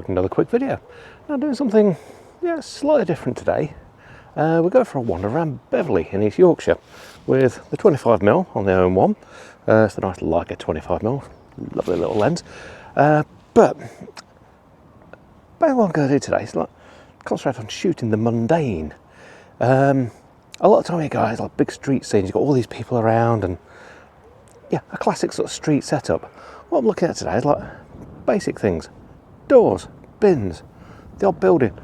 back with another quick video. Now doing something slightly different today. We'll go for a wander around Beverley in East Yorkshire with the 25mm on the OM1. It's a nice Leica 25mm, lovely little lens. But basically what I'm going to do today is concentrate on shooting the mundane. A lot of time you guys like big street scenes, you've got all these people around and a classic sort of street setup. What I'm looking at today is like basic things: doors, bins, the odd building,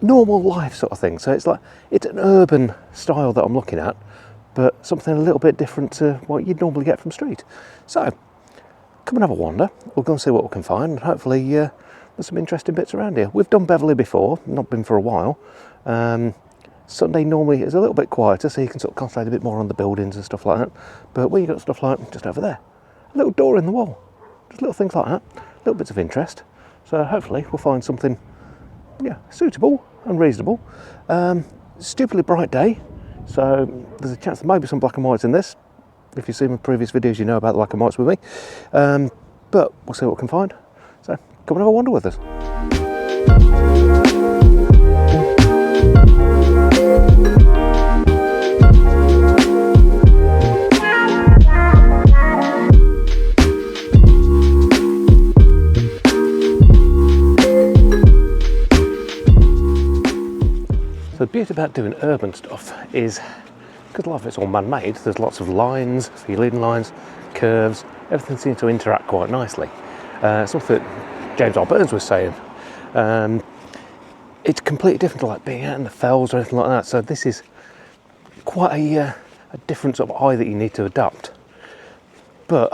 normal life sort of thing. So it's an urban style that I'm looking at, but something a little bit different to what you'd normally get from street. So come and have a wander. We'll go and see what we can find, and hopefully there's some interesting bits around here. We've done Beverley before, not been for a while. Sunday normally is a little bit quieter, so you can sort of concentrate a bit more on the buildings and stuff like that. But when you've got stuff like just over there, a little door in the wall, just little things like that, little bits of interest. So hopefully we'll find something suitable and reasonable. Stupidly bright day, so there's a chance there may be some black and whites in this. If you've seen my previous videos, you know about the black and whites with me. But we'll see what we can find. So come and have a wander with us. So the beauty about doing urban stuff is, because a lot of it's all man-made, there's lots of lines, so your leading lines, curves, everything seems to interact quite nicely. Something that James R. Burns was saying. It's completely different to like being out in the fells or anything like that. So this is quite a different sort of eye that you need to adapt. But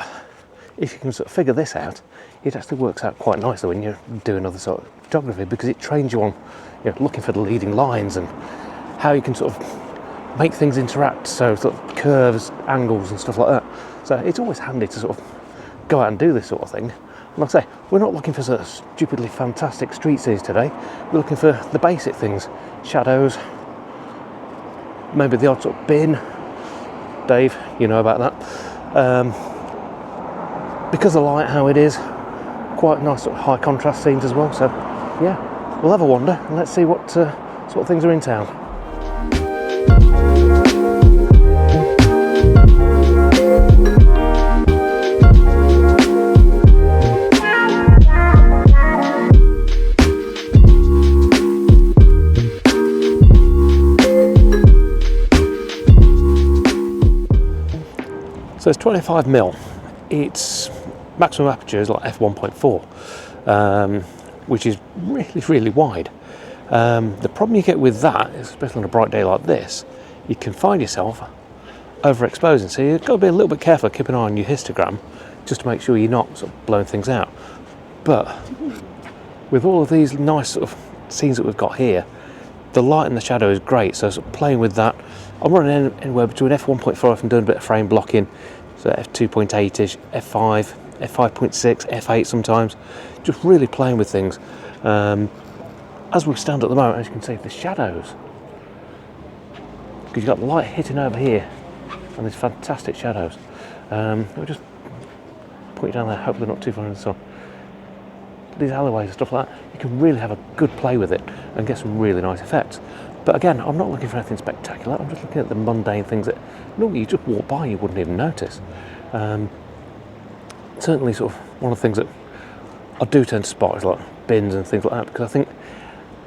if you can sort of figure this out, it actually works out quite nicely when you're doing other sort of photography, because it trains you on looking for the leading lines and how you can sort of make things interact, so sort of curves, angles and stuff like that. So it's always handy to sort of go out and do this sort of thing. And like I say, we're not looking for sort of stupidly fantastic street scenes today. We're looking for the basic things: shadows, maybe the odd sort of bin. Dave, you know about that. Because of the light how it is, quite nice sort of high contrast scenes as well. So we'll have a wander and let's see what sort of things are in town. So it's 25mm. Its maximum aperture is like f1.4, which is really, really wide. The problem you get with that, especially on a bright day like this, you can find yourself overexposing. So you've got to be a little bit careful, keep an eye on your histogram, just to make sure you're not sort of blowing things out. But with all of these nice sort of scenes that we've got here, the light and the shadow is great. So sort of playing with that, I'm running anywhere between f1.4 if I'm doing a bit of frame blocking, so f2.8ish, f5, f5.6, f8 sometimes, just really playing with things. As we stand at the moment, as you can see, the shadows, because you've got the light hitting over here and these fantastic shadows. We'll just put you down there, hopefully not too far in the sun. These alleyways and stuff like that, you can really have a good play with it and get some really nice effects. But again, I'm not looking for anything spectacular. I'm just looking at the mundane things that normally you just walk by, you wouldn't even notice. Certainly sort of one of the things that I do tend to spot is like bins and things like that, because I think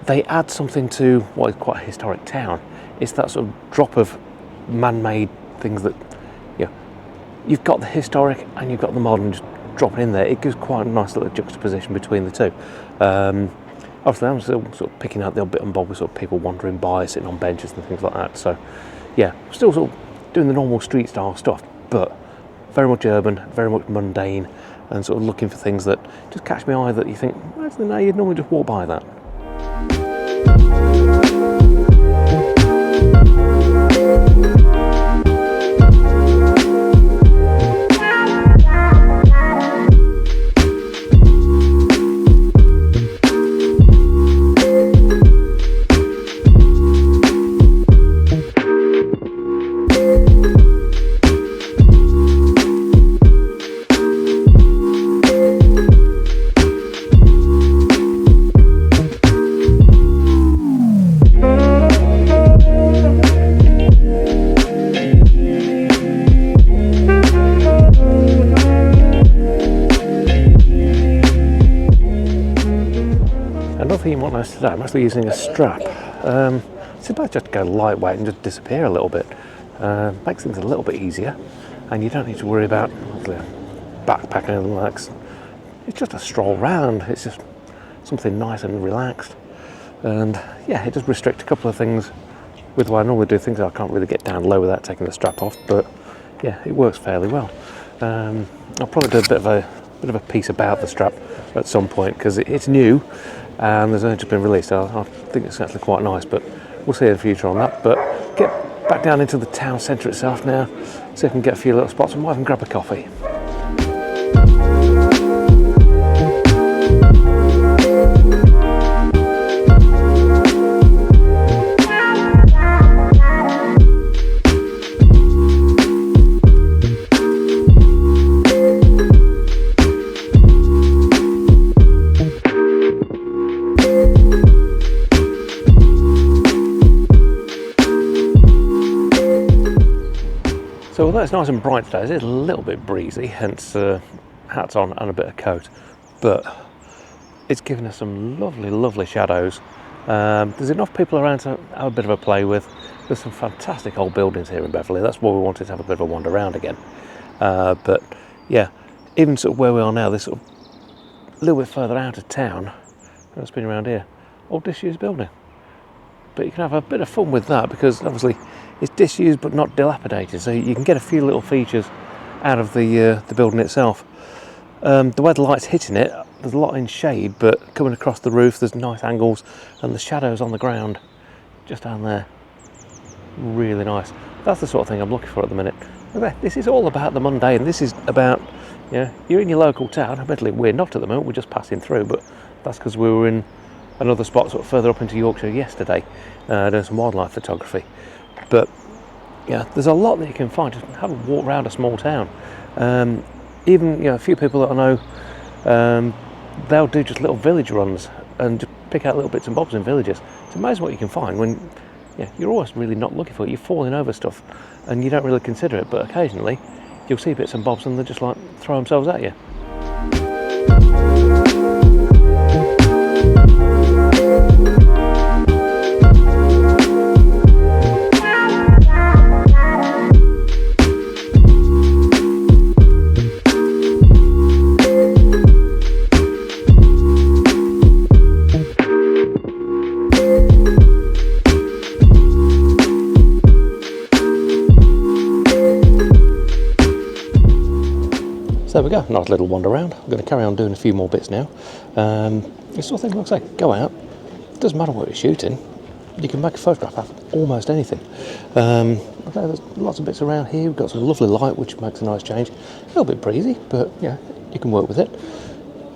they add something to what is quite a historic town. It's that sort of drop of man-made things that, you've got the historic and you've got the modern just dropping in there. It gives quite a nice little juxtaposition between the two. Obviously I'm still sort of picking out the odd bit and bob with sort of people wandering by, sitting on benches and things like that. So still sort of doing the normal street style stuff, but very much urban, very much mundane, and sort of looking for things that just catch my eye, that you think, well, no, you'd normally just walk by that. most today. I'm actually using a strap. It's about just to go lightweight and just disappear a little bit. Makes things a little bit easier, and you don't need to worry about the backpacking and like. It's just a stroll round. It's just something nice and relaxed, and yeah, it does restrict a couple of things with the way I normally do things. I can't really get down low without taking the strap off, but yeah, it works fairly well. I'll probably do a bit of a piece about the strap at some point because it's new and there's only just been released. I think it's actually quite nice, but we'll see in the future on that. But get back down into the town centre itself now, see if I can get a few little spots. I might even grab a coffee. So although it's nice and bright today, it's a little bit breezy, hence hats on and a bit of coat, but it's given us some lovely shadows. There's enough people around to have a bit of a play with. There's some fantastic old buildings here in Beverley. That's why we wanted to have a bit of a wander around again. But yeah, even sort of where we are now, this sort of a little bit further out of town, it's been around here, old disused building. But you can have a bit of fun with that because obviously it's disused but not dilapidated, so you can get a few little features out of the building itself. The way the light's hitting it, there's a lot in shade, but coming across the roof there's nice angles, and the shadows on the ground just down there, really nice. That's the sort of thing I'm looking for at the minute. This is all about the mundane. This is about, you know, you're in your local town. Admittedly we're not at the moment, we're just passing through, but that's because we were in another spot sort of further up into Yorkshire yesterday, doing some wildlife photography. But yeah, there's a lot that you can find. Just have a walk around a small town. Even, you know, a few people that I know, they'll do just little village runs and just pick out little bits and bobs in villages. It's amazing what you can find when, yeah, you're always really not looking for it. You're falling over stuff and you don't really consider it, but occasionally you'll see bits and bobs and they just like throw themselves at you. So there we go, nice little wander around. I'm going to carry on doing a few more bits now. This sort of thing looks like, go out, it doesn't matter what you're shooting, you can make a photograph out of almost anything. There's lots of bits around here, we've got some lovely light which makes a nice change. A little bit breezy, but yeah, you can work with it.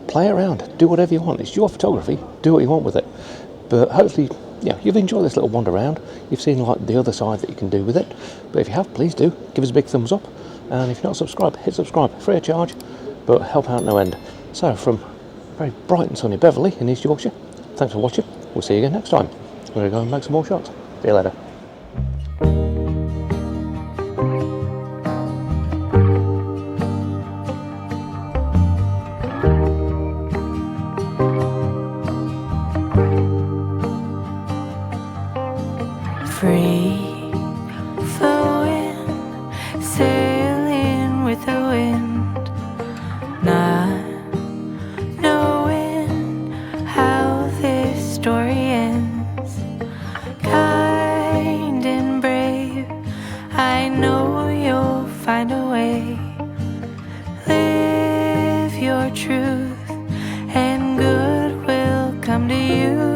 Play around, do whatever you want, it's your photography, do what you want with it. But hopefully, yeah, you've enjoyed this little wander around, you've seen like the other side that you can do with it. But if you have, please do, give us a big thumbs up. And if you're not subscribed, hit subscribe, free of charge, but help out no end. So from very bright and sunny Beverley in East Yorkshire, thanks for watching, we'll see you again next time. I'm going to go and make some more shots. See you later. Free flowing, sailing with the wind, not knowing how this story ends. Kind and brave, I know you'll find a way. Live your truth and good will come to you.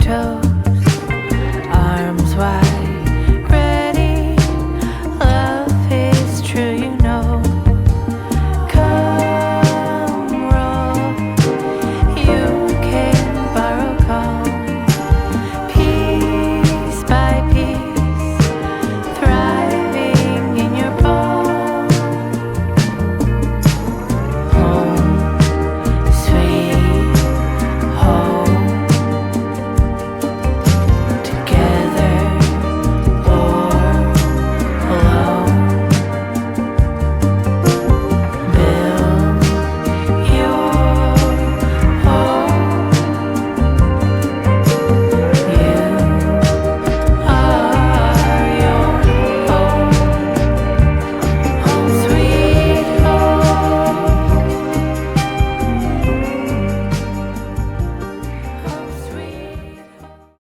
toes.